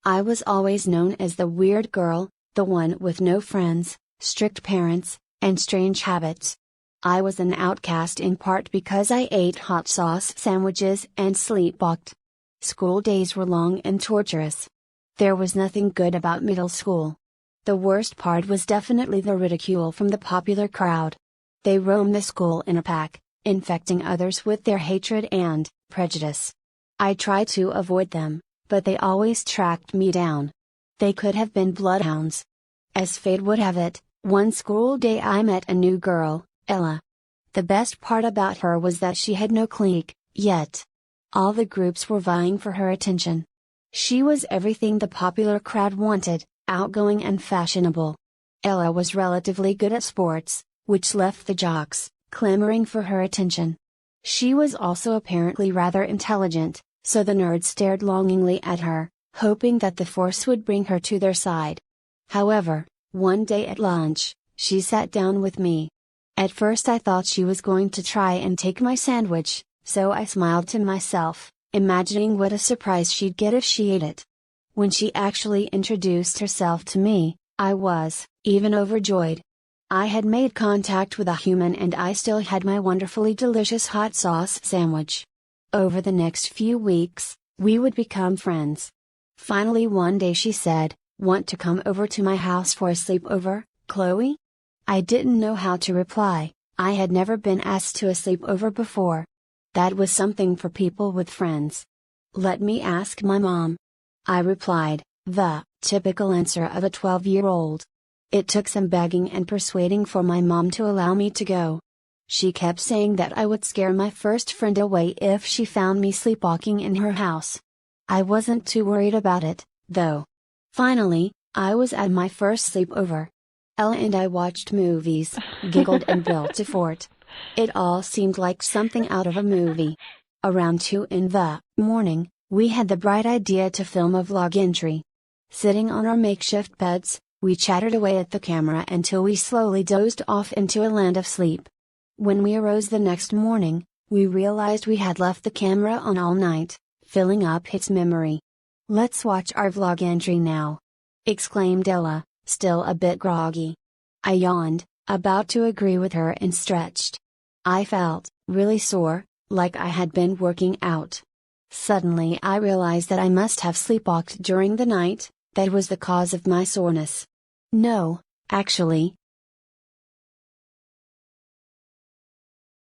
I was always known as the weird girl, the one with no friends, strict parents, and strange habits. I was an outcast in part because I ate hot sauce sandwiches and sleepwalked. School days were long and torturous. There was nothing good about middle school. The worst part was definitely the ridicule from the popular crowd. They roamed the school in a pack, infecting others with their hatred and prejudice. I tried to avoid them, but they always tracked me down. They could have been bloodhounds. As fate would have it, one school day I met a new girl, Ella. The best part about her was that she had no clique, yet. All the groups were vying for her attention. She was everything the popular crowd wanted, outgoing and fashionable. Ella was relatively good at sports, which left the jocks clamoring for her attention. She was also apparently rather intelligent, so the nerds stared longingly at her, hoping that the force would bring her to their side. However, one day at lunch, she sat down with me. At first I thought she was going to try and take my sandwich, so I smiled to myself, imagining what a surprise she'd get if she ate it. When she actually introduced herself to me, I was even overjoyed. I had made contact with a human and I still had my wonderfully delicious hot sauce sandwich. Over the next few weeks, we would become friends. Finally one day she said, "Want to come over to my house for a sleepover, Chloe?" I didn't know how to reply. I had never been asked to a sleepover before. That was something for people with friends. "Let me ask my mom," I replied, the typical answer of a 12-year-old. It took some begging and persuading for my mom to allow me to go. She kept saying that I would scare my first friend away if she found me sleepwalking in her house. I wasn't too worried about it, though. Finally, I was at my first sleepover. Ella and I watched movies, giggled and built a fort. It all seemed like something out of a movie. Around 2 in the morning, we had the bright idea to film a vlog entry. Sitting on our makeshift beds, we chattered away at the camera until we slowly dozed off into a land of sleep. When we arose the next morning, we realized we had left the camera on all night, filling up its memory. "Let's watch our vlog entry now!" exclaimed Ella, still a bit groggy. I yawned, about to agree with her, and stretched. I felt really sore, like I had been working out. Suddenly I realized that I must have sleepwalked during the night. That was the cause of my soreness. No, actually,